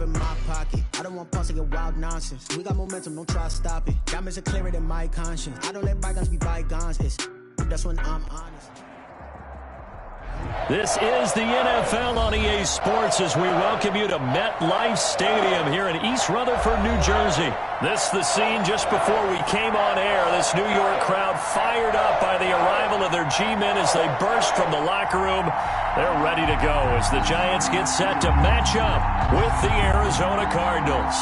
in my pocket. I don't want pulse to get wild nonsense. We got momentum, don't try to stop it. Diamonds are clearer than my conscience. I don't let bygones be bygones. That's when I'm honest. This is the NFL on EA Sports as we welcome you to MetLife Stadium here in East Rutherford, New Jersey. This is the scene just before we came on air. This New York crowd fired up by the arrival of their G-men as they burst from the locker room. They're ready to go as the Giants get set to match up with the Arizona Cardinals.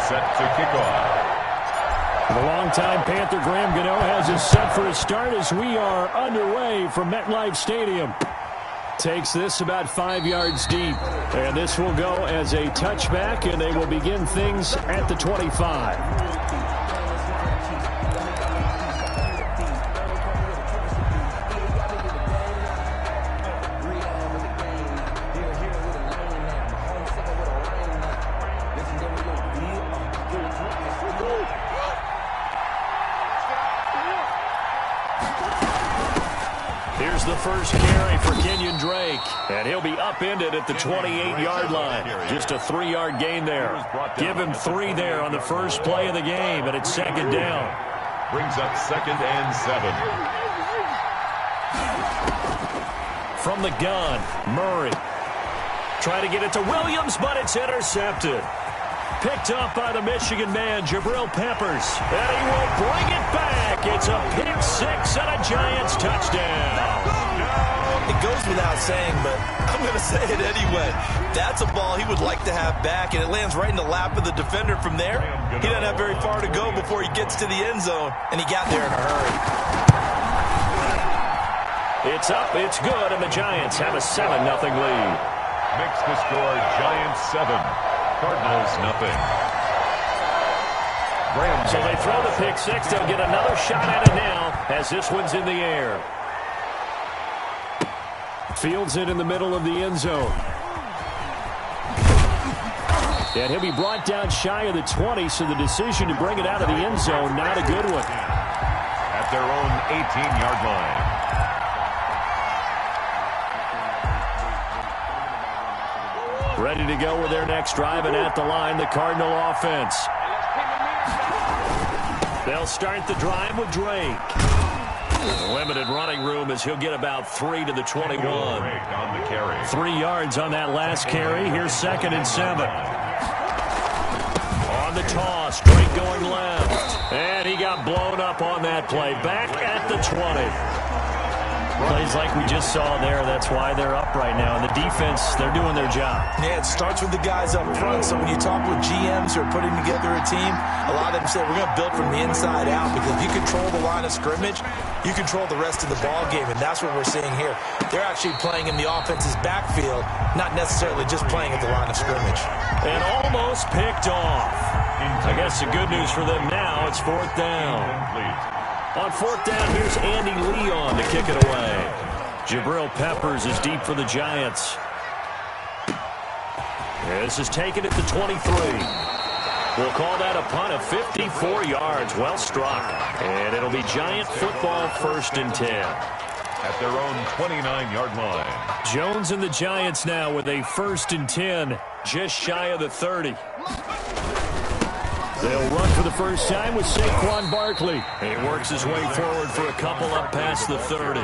Set to kick off. The longtime Panther Graham Gano has us set for a start as we are underway from MetLife Stadium. Takes this about 5 yards deep. And this will go as a touchback, and they will begin things at the 25. Here's the first carry for Kenyon Drake, and he'll be upended at the 28-yard line. Just a 3-yard gain there. Give him 3 there on the first play of the game, and it's second down. Brings up 2nd and 7. From the gun, Murray. Try to get it to Williams, but it's intercepted. Picked up by the Michigan man, Jabril Peppers. And he will bring it back. It's a pick 6 and a Giants touchdown. It goes without saying, but I'm going to say it anyway. That's a ball he would like to have back, and it lands right in the lap of the defender from there. He doesn't have very far to go before he gets to the end zone, and he got there in a hurry. It's up, it's good, and the Giants have a 7-0 lead. Makes the score Giants 7. Cardinals nothing. So they throw the pick 6. They'll get another shot at it now as this one's in the air. Fields it in the middle of the end zone. And he'll be brought down shy of the 20, so the decision to bring it out of the end zone, not a good one. At their own 18-yard line. Ready to go with their next drive, and at the line, the Cardinal offense. They'll start the drive with Drake. Limited running room as he'll get about 3 to the 21. 3 yards on that last carry. Here's 2nd and 7. On the toss, Drake going left. And he got blown up on that play. Back at the 20. Plays like we just saw there. That's why they're up right now. And the defense, they're doing their job. Yeah, it starts with the guys up front. So when you talk with GMs who are putting together a team, a lot of them say we're going to build from the inside out, because if you control the line of scrimmage, you control the rest of the ball game, and that's what we're seeing here. They're actually playing in the offense's backfield, not necessarily just playing at the line of scrimmage. And almost picked off. I guess the good news for them now, it's 4th down. On 4th down, here's Andy Leon to kick it away. Jabril Peppers is deep for the Giants. This is taken at the 23. We'll call that a punt of 54 yards. Well struck. And it'll be Giant football 1st and 10. At their own 29-yard line. Jones and the Giants now with a 1st and 10, just shy of the 30. They'll run for the first time with Saquon Barkley. He works his way forward for a couple up past the 30.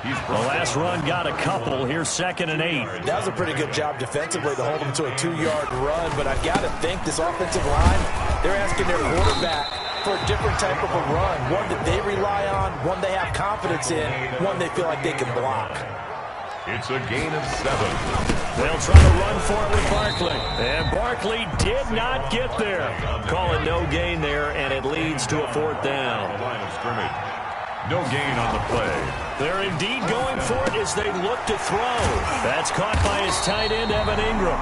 The last run got a couple. Here's 2nd and 8. That was a pretty good job defensively to hold him to a 2-yard run, but I've got to think this offensive line, they're asking their quarterback for a different type of a run, one that they rely on, one they have confidence in, one they feel like they can block. It's a gain of 7. They'll try to run for it with Barkley. And Barkley did not get there. Call it no gain there, and it leads to a 4th down. Line of scrimmage. No gain on the play. They're indeed going for it as they look to throw. That's caught by his tight end, Evan Ingram.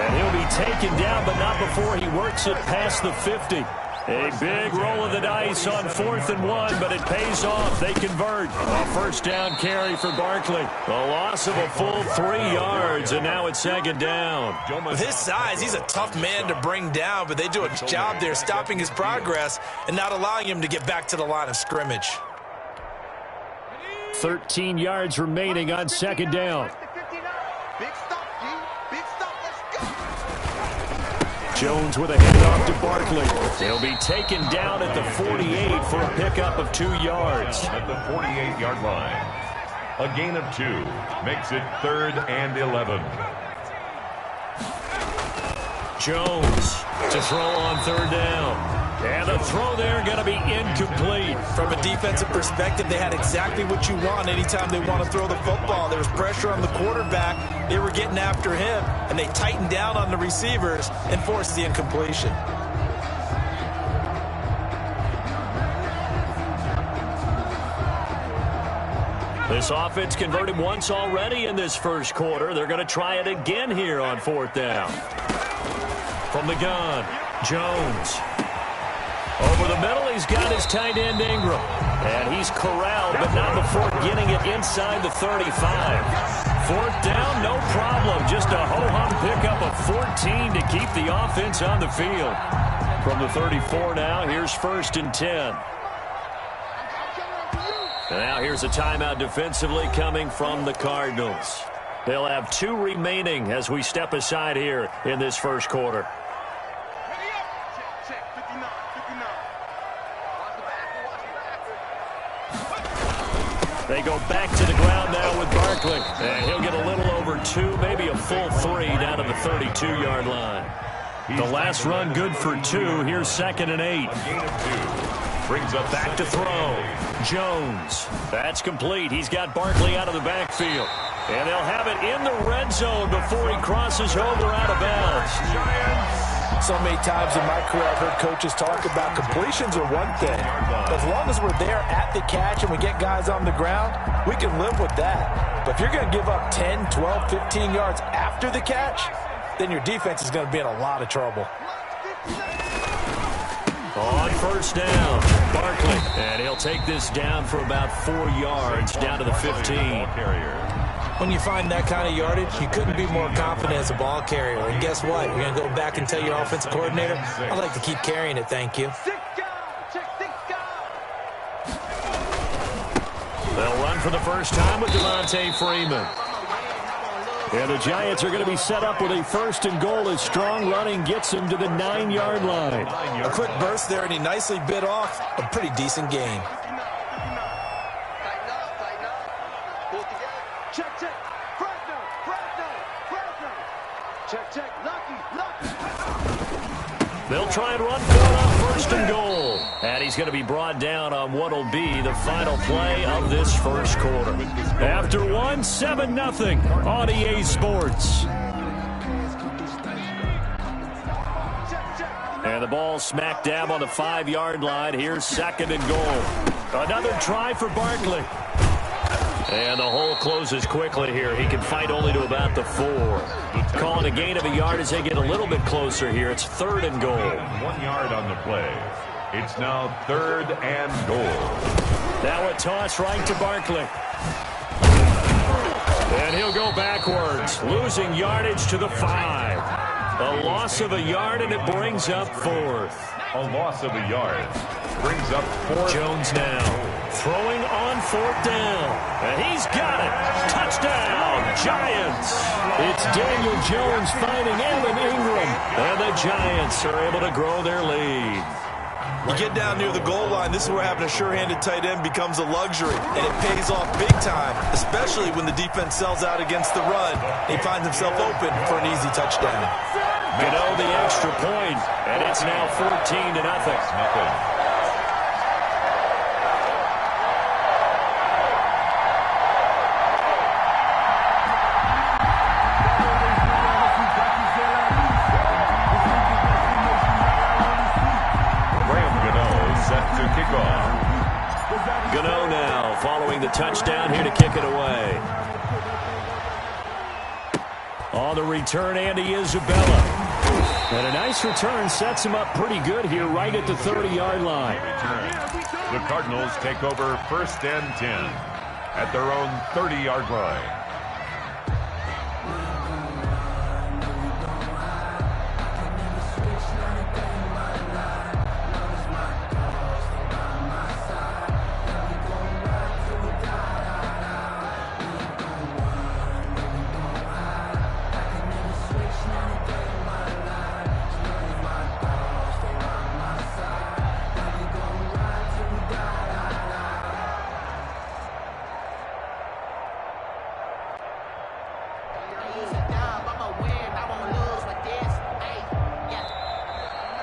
And he'll be taken down, but not before he works it past the 50. A big roll of the dice on 4th and 1, but it pays off. They convert. A first down carry for Barkley. A loss of a full 3 yards, and now it's 2nd down. With his size, he's a tough man to bring down, but they do a job there stopping his progress and not allowing him to get back to the line of scrimmage. 13 yards remaining on 2nd down. Jones with a handoff to Barkley. He'll be taken down at the 48 for a pickup of 2 yards. At the 48-yard line. A gain of 2 makes it 3rd and 11. Jones to throw on 3rd down. And the throw there going to be incomplete. From a defensive perspective, they had exactly what you want anytime they want to throw the football. There was pressure on the quarterback. They were getting after him, and they tightened down on the receivers and forced the incompletion. This offense converted once already in this first quarter. They're going to try it again here on 4th down. From the gun, Jones. Over the middle, he's got his tight end Ingram. And he's corralled, but not before getting it inside the 35. 4th down, no problem. Just a ho-hum pickup of 14 to keep the offense on the field. From the 34 now, here's 1st and 10. And now here's a timeout defensively coming from the Cardinals. They'll have 2 remaining as we step aside here in this first quarter. They go back to the ground now with Barkley. And he'll get a little over 2, maybe a full 3 down to the 32-yard line. The last run good for 2. Here's 2nd and 8. A gain of 2 brings up back to throw. Jones. That's complete. He's got Barkley out of the backfield. And they'll have it in the red zone before he crosses over out of bounds. So many times in my career I've heard coaches talk about completions are one thing. But as long as we're there at the catch and we get guys on the ground, we can live with that. But if you're going to give up 10, 12, 15 yards after the catch, then your defense is going to be in a lot of trouble. On 1st down, Barkley. And he'll take this down for about 4 yards down to the 15. When you find that kind of yardage, you couldn't be more confident as a ball carrier. And guess what? You're going to go back and tell your offensive coordinator, I'd like to keep carrying it, thank you. They'll run for the first time with Devontae Freeman. And the Giants are going to be set up with a 1st and goal as strong running gets him to the 9-yard line. A quick burst there, and he nicely bit off a pretty decent gain. They'll try and run for it on 1st and goal. And he's going to be brought down on what will be the final play of this first quarter. After 7-0 on EA Sports. And the ball smack dab on the 5-yard line. Here's 2nd and goal. Another try for Barkley. And the hole closes quickly here. He can fight only to about the 4. Calling a gain of a yard as they get a little bit closer here. It's 3rd and goal. 1 yard on the play. It's now 3rd and goal. Now a toss right to Barkley. And he'll go backwards, losing yardage to the 5. A loss of a yard, and it brings up 4th. A loss of a yard brings up 4th. Jones now throwing on 4th down. And he's got it. Touchdown, Giants. It's Daniel Jones finding Evan Ingram. And the Giants are able to grow their lead. You get down near the goal line, this is where having a sure-handed tight end becomes a luxury, and it pays off big time, especially when the defense sells out against the run. He finds himself open for an easy touchdown. Gano the extra point, and it's now 14-0. Gano now following the touchdown here to kick it away. On the return, Andy Isabella. And a nice return sets him up pretty good here right at the 30-yard line. The Cardinals take over 1st and 10 at their own 30-yard line.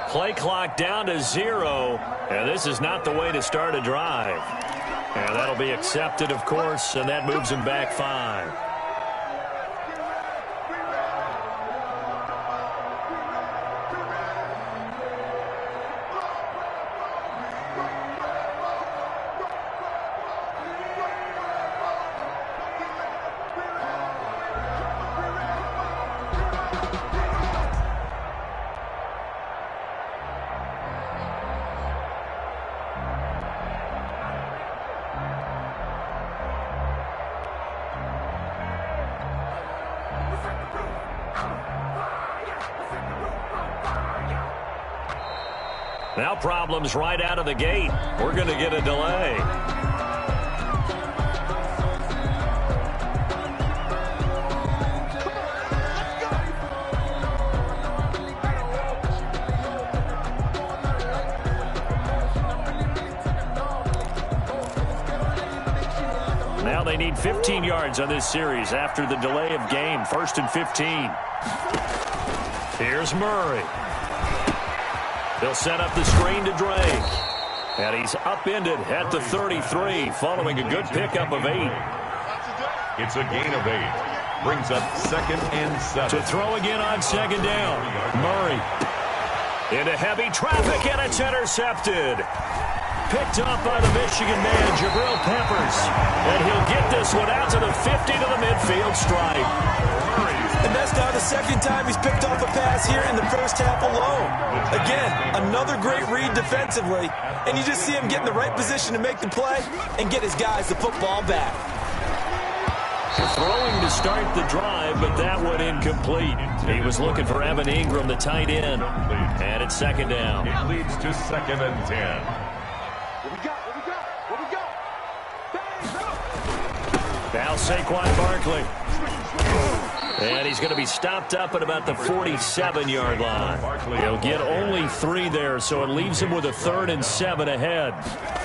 Play clock down to 0, and this is not the way to start a drive. And that'll be accepted, of course, and that moves him back 5. Now problems right out of the gate. We're going to get a delay. Now they need 15 yards on this series after the delay of game. 1st and 15. Here's Murray. They'll set up the screen to Drake. And he's upended at the 33 following a good pickup of 8. It's a gain of 8. Brings up 2nd and 7. To throw again on 2nd down. Murray into heavy traffic, and it's intercepted. Picked up by the Michigan man, Jabril Peppers. And he'll get this one out to the 50 to the midfield stripe. And that's now the 2nd time he's picked off a pass here in the first half alone. Again, another great read defensively, and you just see him get in the right position to make the play and get his guys the football back. Throwing to start the drive, but that one incomplete. He was looking for Evan Ingram, the tight end. And it's 2nd down. It leads to 2nd and 10. Now Saquon Barkley. And he's going to be stopped up at about the 47-yard line. He'll get only 3 there, so it leaves him with a 3rd and 7 ahead.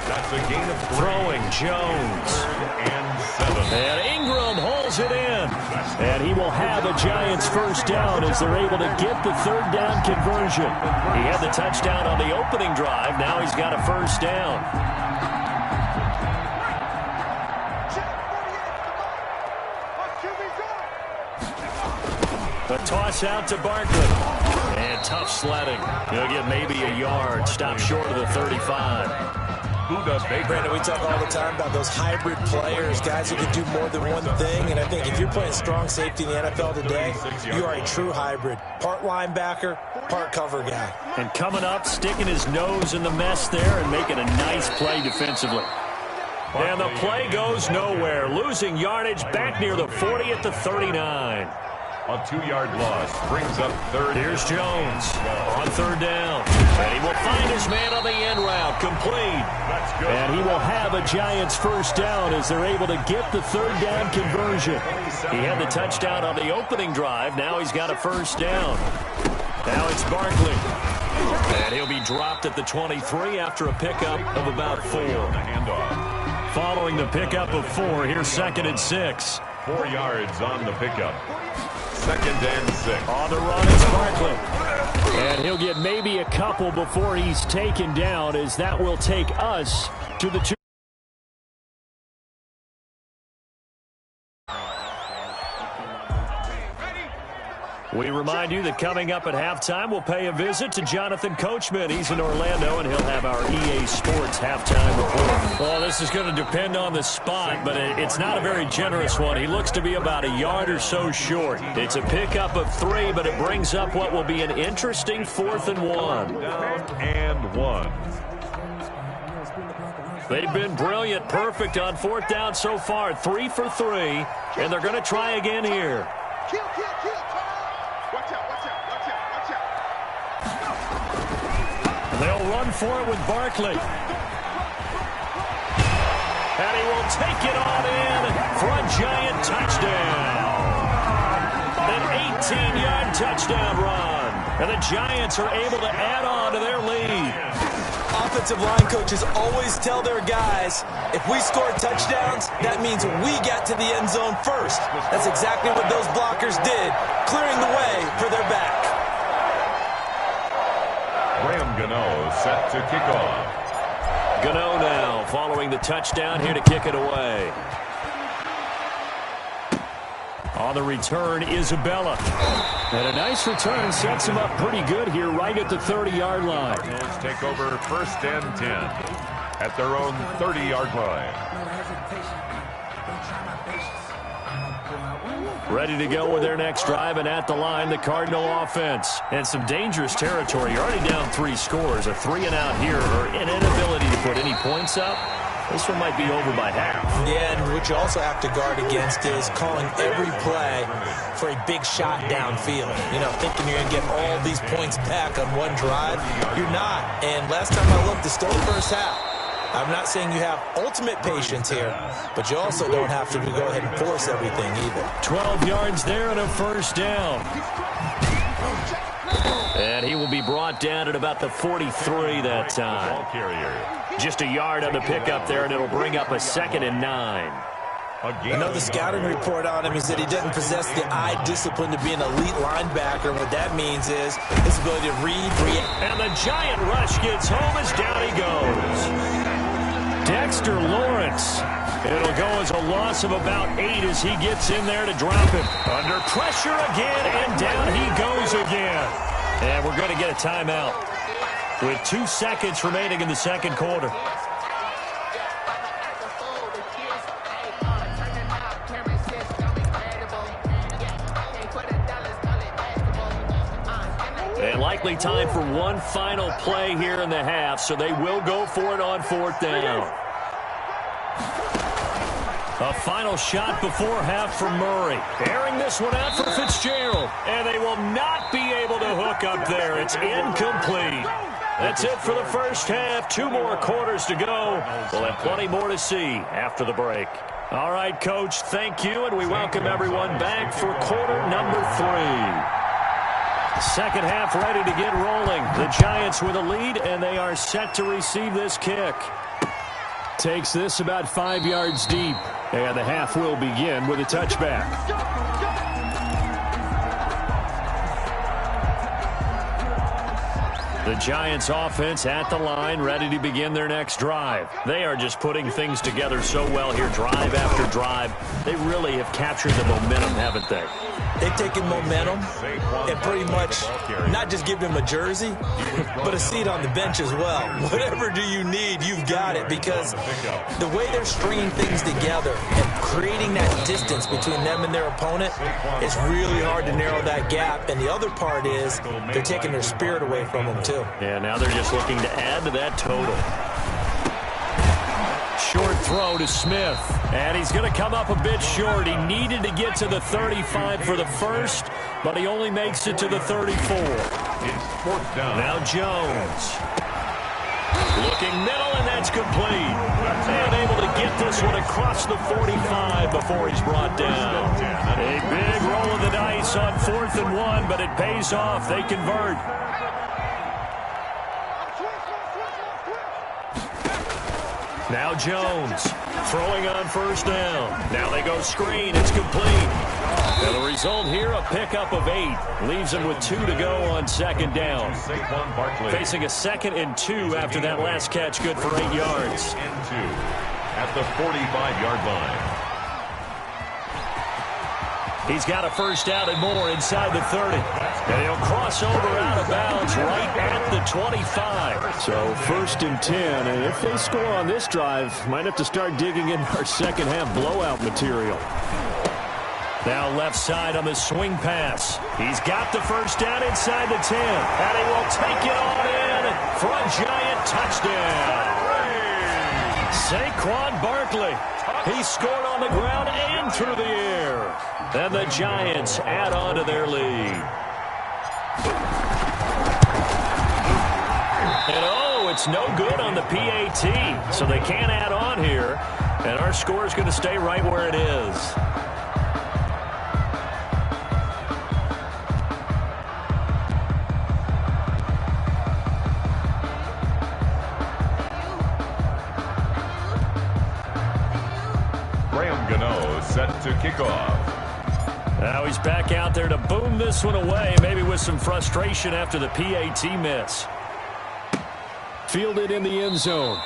That's a gain of 3. Throwing Jones. 3rd and 7. And Ingram holds it in. And he will have a Giants first down as they're able to get the 3rd down conversion. He had the touchdown on the opening drive. Now he's got a first down. A toss out to Barkley. And tough sledding. He'll get maybe a yard. Stop short of the 35. Brandon, we talk all the time about those hybrid players, guys who can do more than one thing. And I think if you're playing strong safety in the NFL today, you are a true hybrid. Part linebacker, part cover guy. And coming up, sticking his nose in the mess there and making a nice play defensively. And the play goes nowhere. Losing yardage back near the 40 at the 39. A 2-yard loss brings up 3rd. Here's Jones on 3rd down. And he will find his man on the end route. Complete. And he will have a Giants first down as they're able to get the 3rd down conversion. He had the touchdown on the opening drive. Now he's got a first down. Now it's Barkley. And he'll be dropped at the 23 after a pickup of about 4. Following the pickup of 4, here's 2nd and 6. 4 yards on the pickup. 2nd and 6. On the run, it's Barkley. And he'll get maybe a couple before he's taken down, as that will take us to the 2. We remind you that coming up at halftime, we'll pay a visit to Jonathan Coachman. He's in Orlando, and he'll have our EA Sports halftime report. Well, this is going to depend on the spot, but it's not a very generous one. He looks to be about a yard or so short. It's a pickup of 3, but it brings up what will be an interesting 4th and 1. Down and 1. They've been brilliant, perfect on 4th down so far. 3 for 3, and they're going to try again here. They'll run for it with Barkley. And he will take it on in for a Giant touchdown. An 18-yard touchdown run. And the Giants are able to add on to their lead. Offensive line coaches always tell their guys, if we score touchdowns, that means we got to the end zone first. That's exactly what those blockers did, clearing the way for their back. Gano set to kick off. Gano now following the touchdown here to kick it away. On the return, Isabella. And a nice return sets him up pretty good here right at the 30-yard line. Cardinals take over 1st and 10 at their own 30-yard line. Ready to go with their next drive, and at the line, the Cardinal offense. And some dangerous territory. You're already down 3 scores. A 3-and-out here, or an inability to put any points up. This one might be over by half. Yeah, and what you also have to guard against is calling every play for a big shot downfield. You know, thinking you're going to get all these points back on one drive. You're not. And last time I looked, it's still the first half. I'm not saying you have ultimate patience here, but you also don't have to go ahead and force everything either. 12 yards there and a 1st down. And he will be brought down at about the 43 that time. Just a yard on the pickup there, and it'll bring up a 2nd and 9. I know the scouting report on him is that he doesn't possess the eye discipline to be an elite linebacker. And what that means is his ability to read, react. And the Giant rush gets home as down he goes. Dexter Lawrence. It'll go as a loss of about 8 as he gets in there to drop him. Under pressure again, and down he goes again. And we're going to get a timeout with 2 seconds remaining in the 2nd quarter. And likely time for one final play here in the half, so they will go for it on 4th down. A final shot before half from Murray. Airing this one out for Fitzgerald. And they will not be able to hook up there. It's incomplete. That's it for the first half. 2 more quarters to go. We'll have plenty more to see after the break. All right, Coach, thank you, and we welcome everyone back for quarter number 3. Second half ready to get rolling. The Giants with a lead, and they are set to receive this kick. Takes this about 5 yards deep, and the half will begin with a touchback. The Giants offense at the line, ready to begin their next drive. They are just putting things together so well here, drive after drive. They really have captured the momentum, haven't they? They've taken momentum and pretty much not just given him a jersey, but a seat on the bench as well. Whatever do you need, you've got it, because the way they're stringing things together and creating that distance between them and their opponent, it's really hard to narrow that gap. And the other part is they're taking their spirit away from them, too. Yeah, now they're just looking to add to that total. Short throw to Smith, and he's going to come up a bit short. He needed to get to the 35 for the first, but he only makes it to the 34. It's 4th down. Now Jones. Looking middle, and that's complete. And able to get this one across the 45 before he's brought down. A big roll of the dice on 4th and 1, but it pays off. They convert. Now Jones throwing on 1st down. Now they go screen. It's complete. And the result here, a pickup of 8. Leaves him with 2 to go on 2nd down. Facing a 2nd and 2 after that last catch, good for 8 yards. And 2 at the 45-yard line. He's got a first down and more inside the 30. And he'll cross over out of bounds right at the 25. So 1st and 10, and if they score on this drive, might have to start digging in our second half blowout material. Now left side on the swing pass. He's got the first down inside the 10. And he will take it on in for a Giant touchdown. Saquon Barkley. He scored on the ground and through the air. And the Giants add on to their lead. And oh, it's no good on the PAT. So they can't add on here. And our score is going to stay right where it is. Set to kick off. Now he's back out there to boom this one away, maybe with some frustration after the PAT miss. Fielded in the end zone.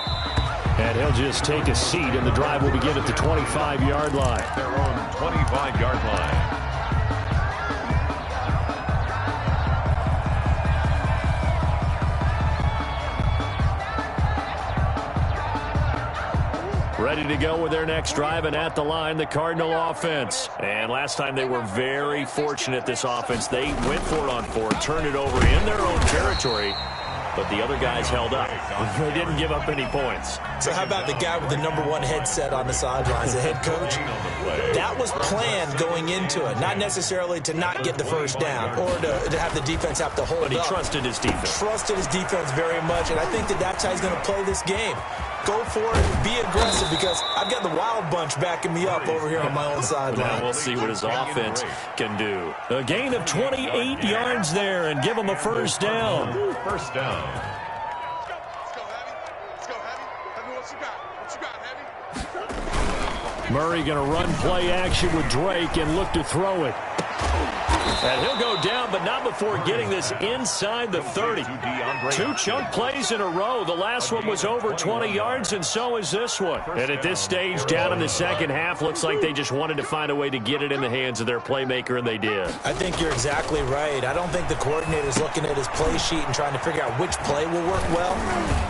And he'll just take a seat, and the drive will begin at the 25-yard line. Their own 25-yard line. Ready to go with their next drive, and at the line, the Cardinal offense. And last time they were very fortunate, this offense. They went for it on 4, turned it over in their own territory, but the other guys held up. They didn't give up any points. So how about the guy with the #1 headset on the sidelines, the head coach? That was planned going into it, not necessarily to not get the first down or to have the defense have to hold up. But he trusted his defense. Trusted his defense very much, and I think that's how he's going to play this game. Go for it, be aggressive, because I've got the wild bunch backing me up over here on my own sideline. Now we'll see what his offense can do. A gain of 28 yards there, and give him a first down. First down. Murray going to run play action with Drake and look to throw it. And he'll go down, but not before getting this inside the 30. 2 chunk plays in a row. The last one was over 20 yards, and so is this one. And at this stage, down in the second half, looks like they just wanted to find a way to get it in the hands of their playmaker, and they did. I think you're exactly right. I don't think the coordinator's looking at his play sheet and trying to figure out which play will work well.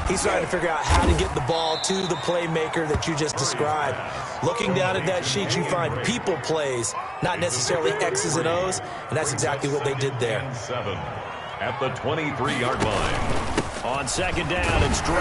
He's trying to figure out how to get the ball to the playmaker that you just described. Looking down at that sheet, you find people plays, not necessarily X's and O's, and that's exactly what they did there. 7 at the 23-yard line. On second down, it's Drake.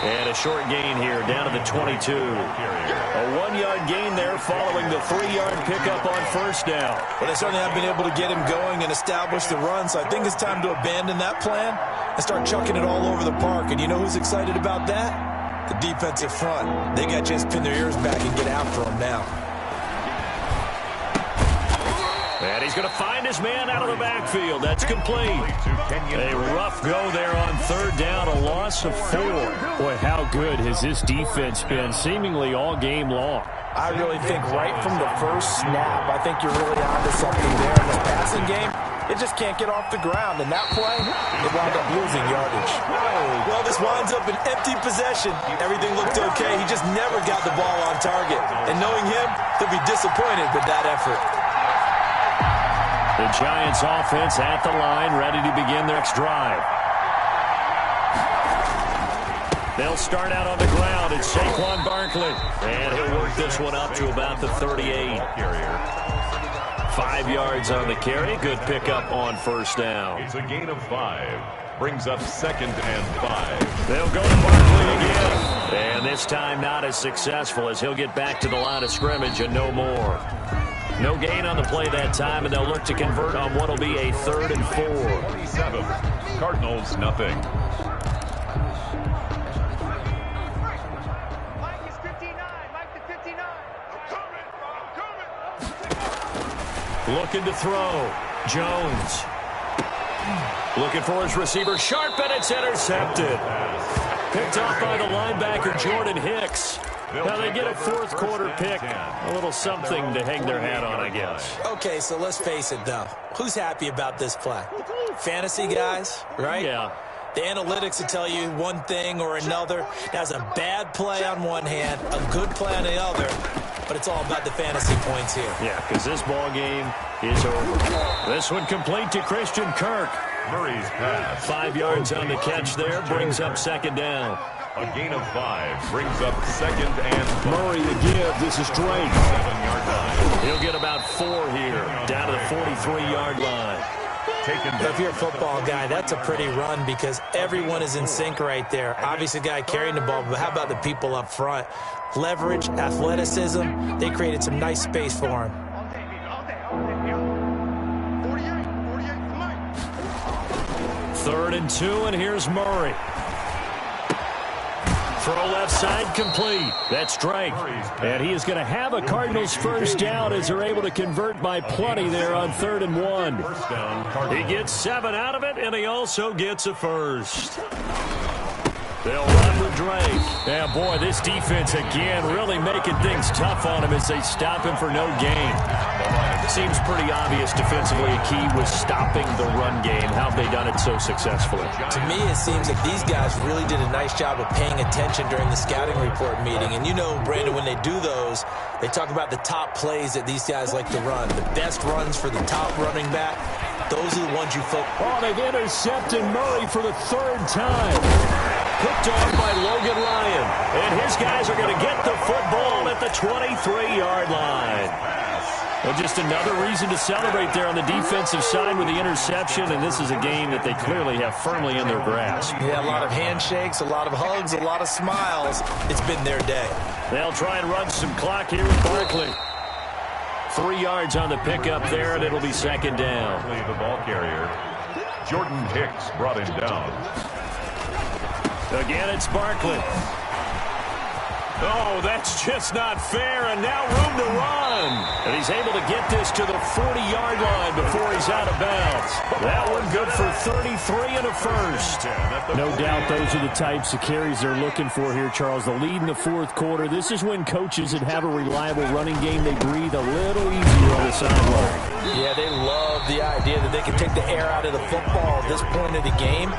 And a short gain here, down to the 22. A 1-yard gain there following the 3-yard pickup on first down. Well, they certainly have been able to get him going and establish the run, so I think it's time to abandon that plan and start chucking it all over the park. And you know who's excited about that? The defensive front. They got a chance to pin their ears back and get after him now. And he's going to find his man out of the backfield. That's complete. A rough go there on third down, a loss of 4. Boy, how good has this defense been seemingly all game long? I really think right from the first snap, I think you're really onto something there in this passing game. It just can't get off the ground, and that play, it wound up losing yardage. Well, this winds up an empty possession. Everything looked okay. He just never got the ball on target. And knowing him, he'll be disappointed with that effort. The Giants offense at the line, ready to begin their next drive. They'll start out on the ground. It's Saquon Barkley. And he'll work this one up to about the 38. 5 yards on the carry. Good pickup on first down. It's a gain of 5. Brings up 2nd and 5. They'll go to Barkley again. And this time not as successful, as he'll get back to the line of scrimmage and no more. No gain on the play that time, and they'll look to convert on what will be a 3rd and 4. 27. Cardinals, nothing. Mike is 59. Mike to 59. I'm coming. Looking to throw. Jones. Looking for his receiver. Sharp, and it's intercepted. Picked off by the linebacker, Jordan Hicks. Now they get a 4th quarter pick. A little something to hang their hat on, I guess. Okay, so let's face it, though. Who's happy about this play? Fantasy guys, right? Yeah. The analytics will tell you one thing or another. That's a bad play on one hand, a good play on the other. but it's all about the fantasy points here. Yeah, because this ball game is over. This one complete to Christian Kirk. Murray's pass. 5 yards on the catch there, brings up second down. A gain of 5 brings up second and 5. Murray the give. This is Drake. 7-yard line. He'll get about 4 here, down to the 43-yard line. If you're a football guy, that's a pretty run because everyone is in sync right there. Obviously, the guy carrying the ball, but how about the people up front? Leverage, athleticism, they created some nice space for him. Third and 2, and here's Murray. Throw left side complete. That's Drake. And he is going to have a Cardinals first down as they're able to convert by plenty there on 3rd and 1. He gets 7 out of it, and he also gets a first. They'll run with Drake. Yeah, boy, this defense again really making things tough on him as they stop him for no gain. Seems pretty obvious defensively a key was stopping the run game. How have they done it so successfully? To me, it seems like these guys really did a nice job of paying attention during the scouting report meeting. And you know, Brandon, when they do those, they talk about the top plays that these guys like to run. The best runs for the top running back, those are the ones you focus on. Oh, they've intercepted Murray for the 3rd time. Picked off by Logan Ryan. And his guys are going to get the football at the 23-yard line. Well, just another reason to celebrate there on the defensive side with the interception, and this is a game that they clearly have firmly in their grasp. Yeah, a lot of handshakes, a lot of hugs, a lot of smiles. It's been their day. They'll try and run some clock here with Barkley. 3 yards on the pickup there, and it'll be second down. The ball carrier, Jordan Hicks, brought him down. Again, it's Barkley. Oh, that's just not fair, and now room to run. And he's able to get this to the 40-yard line before he's out of bounds. That one good for 33 and a first. No doubt those are the types of carries they're looking for here, Charles. The lead in the 4th quarter. This is when coaches that have a reliable running game, they breathe a little easier on the sideline. Yeah, they love the idea that they can take the air out of the football at this point of the game.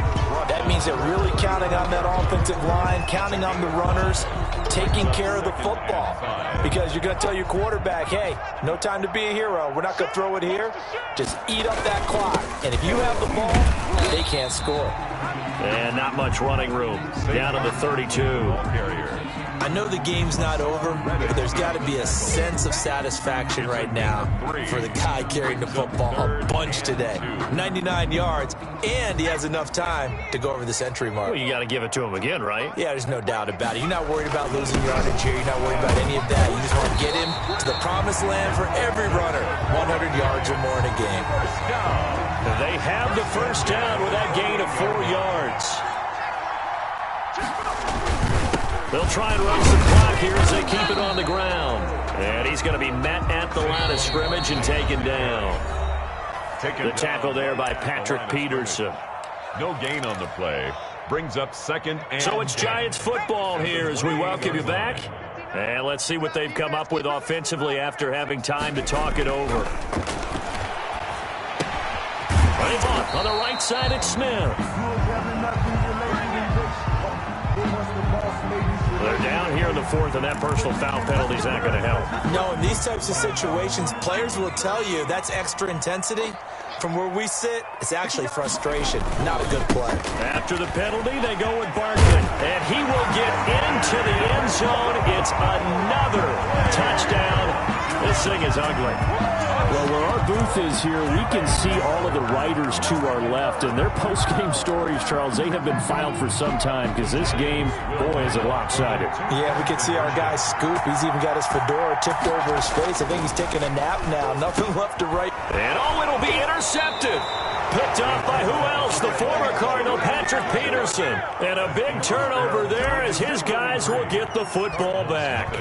That means they're really counting on that offensive line, counting on the runners, taking care of the football. Because you're going to tell your quarterback, hey, no time to be a hero. We're not going to throw it here. Just eat up that clock. And if you have the ball, they can't score. And not much running room. Down to the 32. I know the game's not over, but there's got to be a sense of satisfaction right now for the guy carrying the football a bunch today. 99 yards, and he has enough time to go over the century mark. Well, you got to give it to him again, right? Yeah, there's no doubt about it. You're not worried about losing yardage here. You're not worried about any of that. You just want to get him to the promised land for every runner. 100 yards or more in a game. They have the first down with that gain of 4 yards. They'll try and run some clock here as they keep it on the ground. And he's going to be met at the line of scrimmage and taken down. The tackle there by Patrick Peterson. No gain on the play. Brings up second and So it's Giants football here as we welcome you back. And let's see what they've come up with offensively after having time to talk it over. On the right side, it's Smith. They're down here in the 4th, and that personal foul penalty is not going to help. No, in these types of situations, players will tell you that's extra intensity. From where we sit, it's actually frustration. Not a good play. After the penalty, they go with Barkley. And he will get into the end zone. It's another touchdown. This thing is ugly. Well, where our booth is here, we can see all of the writers to our left. And their post-game stories, Charles, they have been filed for some time because this game, boy, is it lopsided. Yeah, we can see our guy Scoop. He's even got his fedora tipped over his face. I think he's taking a nap now. Nothing left to write. And it'll be intercepted. Picked off by who else? The former Cardinal, Patrick Peterson. And a big turnover there as his guys will get the football back.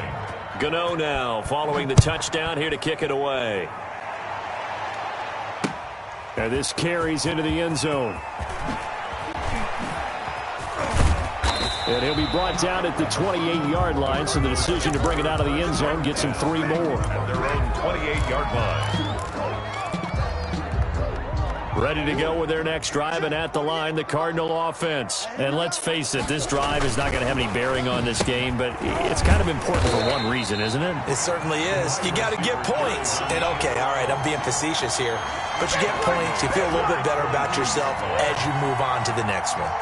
Gano now following the touchdown here to kick it away. And this carries into the end zone. And he'll be brought down at the 28-yard line, so the decision to bring it out of the end zone gets him 3 more. At their own 28-yard line. Ready to go with their next drive, and at the line, the Cardinal offense. And let's face it, this drive is not going to have any bearing on this game, but it's kind of important for one reason, isn't it? It certainly is. You got to get points. And, okay, all right, I'm being facetious here. But you get points, you feel a little bit better about yourself as you move on to the next one.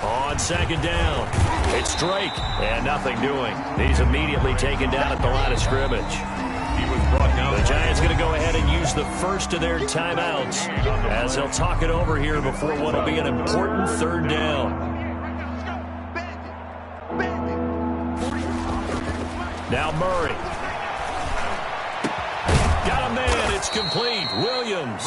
On second down, it's Drake, and nothing doing. He's immediately taken down at the line of scrimmage. The Giants going to go ahead and use the first of their timeouts as they'll talk it over here before what will be an important third down. Now Murray. Got a man. It's complete. Williams.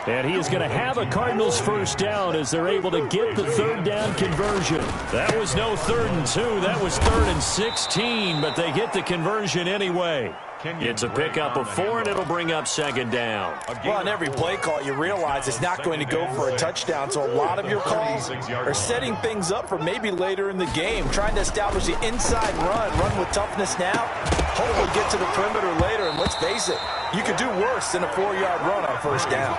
And he is going to have a Cardinals first down as they're able to get the third down conversion. That was no 3rd and 2. That was 3rd and 16, but they get the conversion anyway. It's a pickup of 4, and it'll bring up second down. Well, on every play call, you realize it's not going to go for a touchdown, so a lot of your calls are setting things up for maybe later in the game, trying to establish the inside run with toughness now, hopefully get to the perimeter later, and let's face it, you could do worse than a 4-yard run on first down.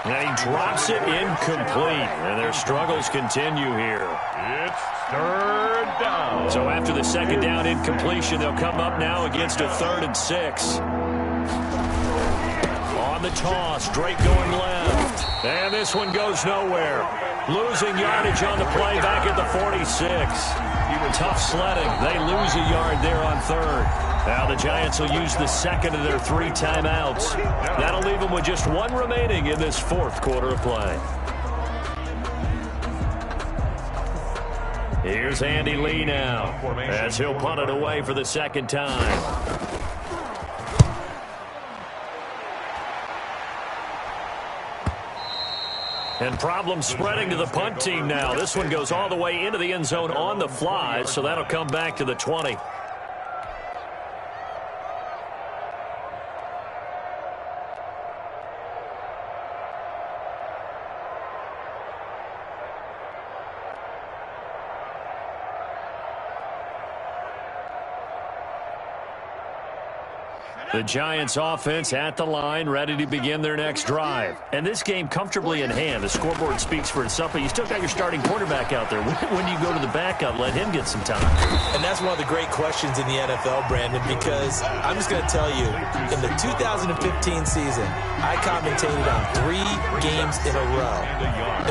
And he drops it incomplete, and their struggles continue here. It's third down. So after the second down incompletion, they'll come up now against a 3rd and 6. On the toss, Drake going left. And this one goes nowhere. Losing yardage on the play back at the 46. Tough sledding. They lose a yard there on 3rd. Now the Giants will use the second of their 3 timeouts. That'll leave them with just 1 remaining in this 4th quarter of play. Here's Andy Lee now as he'll punt it away for the second time. And problems spreading to the punt team now. This one goes all the way into the end zone on the fly, so that'll come back to the 20. The Giants offense at the line, ready to begin their next drive. And this game comfortably in hand. The scoreboard speaks for itself, but you still got your starting quarterback out there. When do you go to the backup, let him get some time? And that's one of the great questions in the NFL, Brandon, because I'm just going to tell you, in the 2015 season, I commentated on 3 games in a row.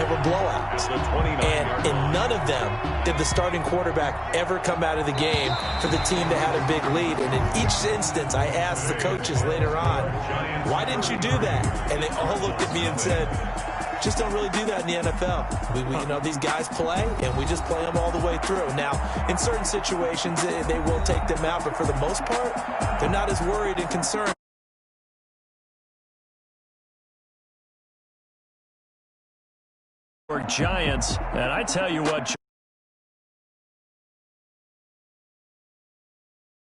There were blowouts. And in none of them did the starting quarterback ever come out of the game for the team that had a big lead. And in each instance, I asked the coaches later on, why didn't you do that? And they all looked at me and said, just don't really do that in the NFL. You know, these guys play, and we just play them all the way through. Now, in certain situations, they will take them out, but for the most part, they're not as worried and concerned. Giants, and I tell you what,